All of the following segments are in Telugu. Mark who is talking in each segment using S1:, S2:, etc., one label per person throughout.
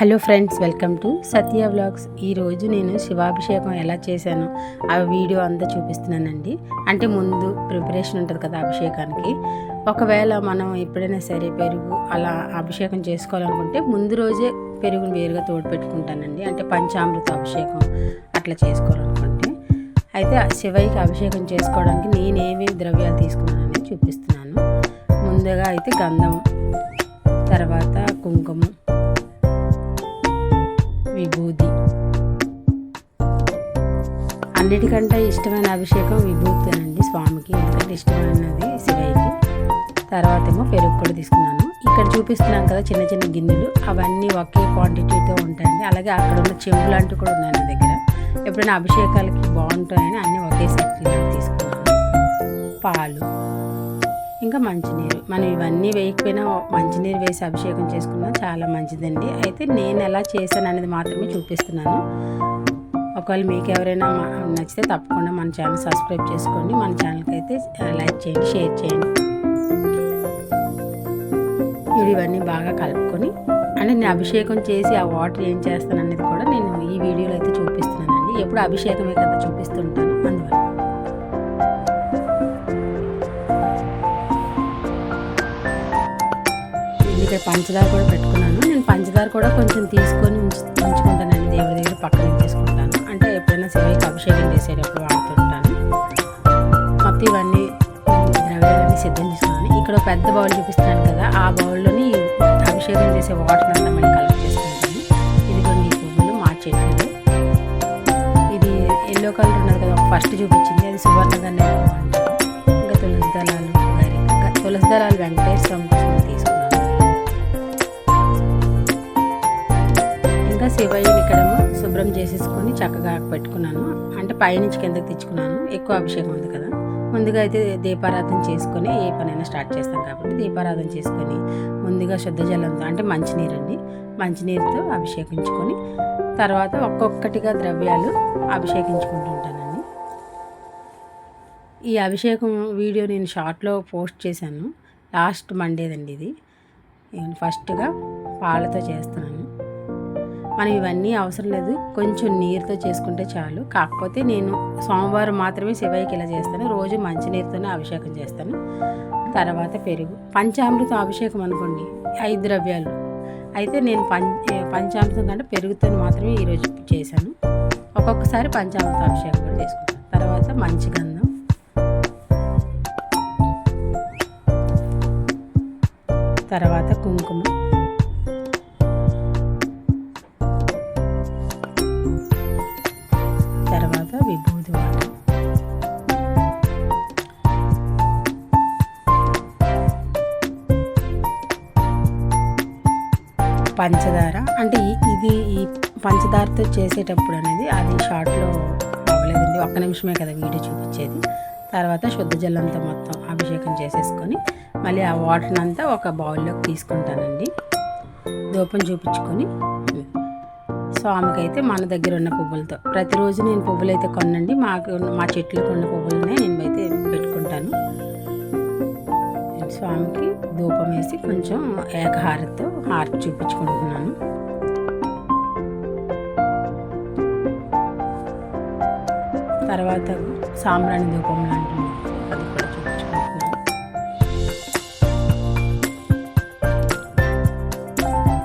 S1: Hello friends, welcome to Satya vlogs. ఈరోజు నేను శివాభిషేకం ఎలా చేశానో ఆ వీడియో అంతా చూపిస్తున్నానండి. అంటే ముందు ప్రిపరేషన్ ఉంటుంది కదా అభిషేకానికి. ఒకవేళ మనం ఎప్పుడైనా సరే పెరుగు అలా అభిషేకం చేసుకోవాలనుకుంటే ముందు రోజే పెరుగును వేరుగా తోడు పెట్టుకుంటానండి. అంటే పంచామృత అభిషేకం అట్లా చేసుకోవాలనుకుంటే. అయితే శివయ్యకి అభిషేకం చేసుకోవడానికి నేనేమేమి ద్రవ్యాలు తీసుకున్నానని చూపిస్తున్నాను. ముందుగా అయితే గంధం, తర్వాత కుంకుమ, విభూతి. అన్నిటికంటే ఇష్టమైన అభిషేకం విభూతినండి స్వామికి, ఎందుకంటే ఇష్టమైనది శివయ్యకి. తర్వాత ఏమో పెరుగు కూడా తీసుకున్నాను. ఇక్కడ చూపిస్తున్నాను కదా చిన్న చిన్న గిన్నెలు, అవన్నీ ఒకే క్వాంటిటీతో ఉంటాయండి. అలాగే అక్కడ ఉన్న చెంబు లాంటివి కూడా ఉన్నాయి నా దగ్గర. ఎప్పుడైనా అభిషేకాలకి బాగుంటాయని అన్నీ ఒకే సెట్లో తీసుకున్నాను. పాలు, ఇంకా మంచినీరు. మనం ఇవన్నీ వేయకపోయినా మంచినీరు వేసి అభిషేకం చేసుకున్నా చాలా మంచిదండి. అయితే నేను ఎలా చేశాను అనేది మాత్రమే చూపిస్తున్నాను. ఒకవేళ మీకు ఎవరైనా నచ్చితే తప్పకుండా మన ఛానల్ సబ్స్క్రైబ్ చేసుకోండి. మన ఛానల్కి అయితే లైక్ చేయండి, షేర్ చేయండి. ఇవన్నీ బాగా కలుపుకొని, అంటే నేను అభిషేకం చేసి ఆ వాటర్ ఏం చేస్తాను అనేది కూడా నేను ఈ వీడియోలో అయితే చూపిస్తున్నానండి. ఎప్పుడు అభిషేకమే కదా చూపిస్తుంటాను, అందువల్ల. ఇక్కడ పంచదార కూడా పెట్టుకున్నాను. నేను పంచదార కూడా కొంచెం తీసుకొని ఉంచుకుంటానండి, దేవుడి దగ్గర పక్కన ఉంచేసుకుంటాను. అంటే ఎప్పుడైనా శివయ్యకి అభిషేకం చేసేటప్పుడు వాడుతుంటాను. మొత్తం ఇవన్నీ ద్రవ్యాలన్నీ సిద్ధం చేసుకున్నాను. ఇక్కడ ఒక పెద్ద బౌల్ చూపిస్తున్నాను కదా, ఆ బౌల్లోని అభిషేకం చేసే వాటర్ అంతా మళ్ళీ కలెక్ట్ చేసుకుంటాను. ఇదిగోండి ఈ పువ్వులు మా చెట్లు. ఇది ఎల్లో కలర్ ఉన్నది కదా, ఫస్ట్ చూపించింది, అది సువర్ణగన్నేరు పువ్వు అంటారు. ఇంకా తులసి దళాలు, తులసి దళాలు వెంకటేశ్వర స్వామి కోసం తీసుకున్నాను. ఇంకా శివయ్యని ఇక్కడేమో శుభ్రం చేసేసుకొని చక్కగా పెట్టుకున్నాను. అంటే పైనుంచి కిందకి తెచ్చుకున్నాను, ఎక్కువ అభిషేకం ఉంది కదా. ముందుగా అయితే దీపారాధన చేసుకొని ఏ పనైనా స్టార్ట్ చేస్తాం కాబట్టి దీపారాధన చేసుకొని ముందుగా శుద్ధ జలంతో, అంటే మంచినీరండి, మంచినీరుతో అభిషేకించుకొని తర్వాత ఒక్కొక్కటిగా ద్రవ్యాలు అభిషేకించుకుంటూ ఉంటానండి. ఈ అభిషేకం వీడియో నేను షార్ట్లో పోస్ట్ చేశాను, లాస్ట్ మండేదండి ఇది. ఫస్ట్గా పాలతో చేస్తున్నాను. మనం ఇవన్నీ అవసరం లేదు, కొంచెం నీరుతో చేసుకుంటే చాలు. కాకపోతే నేను సోమవారం మాత్రమే శివయ్యకి ఇలా చేస్తాను, రోజు మంచినీరుతోనే అభిషేకం చేస్తాను. తర్వాత పెరుగు, పంచామృతం అభిషేకం అనుకోండి 5 ద్రవ్యాలు. అయితే నేను పంచామృతం కంటే పెరుగుతో మాత్రమే ఈరోజు చేశాను. ఒక్కొక్కసారి పంచామృత అభిషేకం కూడా చేసుకుంటాను. తర్వాత మంచి గంధం, తర్వాత కుంకుమ, తర్వాత విభూతి వాటర్, పంచదార. అంటే ఇది ఈ పంచదారతో చేసేటప్పుడు అనేది అది షార్ట్లో అవ్వలేదండి, 1 నిమిషమే కదా వీడియో చూపించేది. తర్వాత శుద్ధ జలంతో మొత్తం అభిషేకం చేసేసుకొని మళ్ళీ ఆ వాటర్ని అంతా ఒక బౌల్లోకి తీసుకుంటానండి. ధూపం చూపించుకొని స్వామికి అయితే మన దగ్గర ఉన్న పువ్వులతో, ప్రతిరోజు నేను పువ్వులు అయితే కొనండి, మా చెట్లకు ఉన్న పువ్వులనే నేను అయితే పెట్టుకుంటాను. స్వామికి ధూపం వేసి కొంచెం ఏకహారతితో హారతి చూపించుకుంటున్నాను. తర్వాత సాంబ్రాణి ధూపం లాంటివి అది కూడా చూపించుకుంటున్నాను.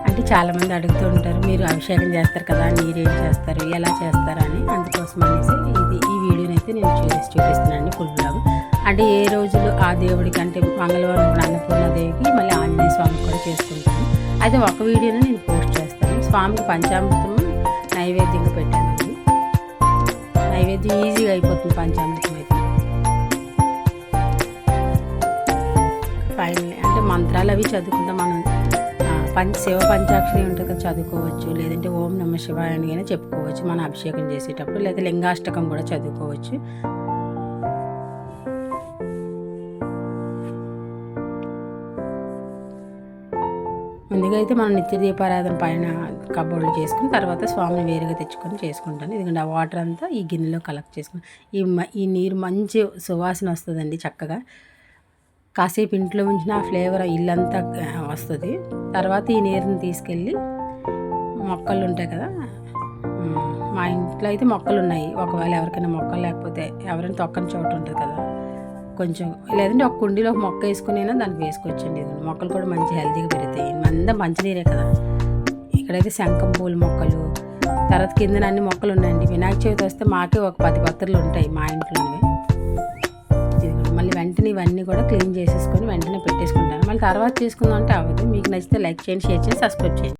S1: అంటే చాలామంది అడుగుతూ ఉంటారు, మీరు అభిషేకం చేస్తారు కదా, నీరేం చేస్తారు, ఎలా చేస్తారు అని. అందుకోసం అనేసి ఈ వీడియోని అయితే నేను చూపిస్తున్నాను ఫుల్ బ్లాగ్. అంటే ఏ రోజులు ఆ దేవుడికి, అంటే మంగళవారం అన్నపూర్ణాదేవికి, మళ్ళీ ఆంజనేయ స్వామికి కూడా చేసుకుంటాను. అయితే ఒక వీడియోని నేను పోస్ట్ చేస్తాను. స్వామికి పంచామృతం నైవేద్యంగా పెట్టానండి. నైవేద్యం ఈజీగా అయిపోతుంది పంచామృతం అయితే. ఫైనల్ అంటే మంత్రాలు అవి చదువుకుంటాం మనం. శివ పంచాక్షరి ఉంటుంది కదా, చదువుకోవచ్చు. లేదంటే ఓం నమ శివాయ అని చెప్పుకోవచ్చు మన అభిషేకం చేసేటప్పుడు. లేదా లింగాష్టకం కూడా చదువుకోవచ్చు. ముందుగా అయితే మనం నిత్య దీపారాధన పైన కబోర్డ్లు చేసుకుని తర్వాత స్వామిని వేరుగా తెచ్చుకొని చేసుకుంటాను. ఎందుకంటే ఆ వాటర్ అంతా ఈ గిన్నెలో కలెక్ట్ చేసుకుని ఈ నీరు మంచి సువాసన వస్తుందండి. చక్కగా కాసేపు ఇంట్లో ఉంచిన ఆ ఫ్లేవర్ ఇల్లంతా వస్తుంది. తర్వాత ఈ నీరుని తీసుకెళ్ళి మొక్కలు ఉంటాయి కదా. మా ఇంట్లో అయితే మొక్కలు ఉన్నాయి. ఒకవేళ ఎవరికైనా మొక్కలు లేకపోతే ఎవరైనా తొక్కని చోటు ఉంటుంది కదా, కొంచెం లేదంటే ఒక కుండీలో ఒక మొక్క వేసుకునైనా దానికి వేసుకోవచ్చండి. మొక్కలు కూడా మంచి హెల్తీగా పెరుగుతాయి. అంతా మంచినీరే కదా. ఇక్కడైతే శంఖం పూల మొక్కలు, తర్వాత కిందన అన్ని మొక్కలు ఉన్నాయండి. వినాయక చవితి వస్తే మాకే ఒక 10 పత్రులు ఉంటాయి మా ఇంట్లోనే. మళ్ళీ వెంటనే ఇవన్నీ కూడా క్లీన్ చేసేసుకొని వెంటనే పెట్టేసుకుంటాను. మళ్ళీ తర్వాత చేసుకుందాం అంటే అవ్వదు. మీకు నచ్చితే లైక్ చేయండి, షేర్ చేయండి, సబ్స్క్రైబ్ చేయండి.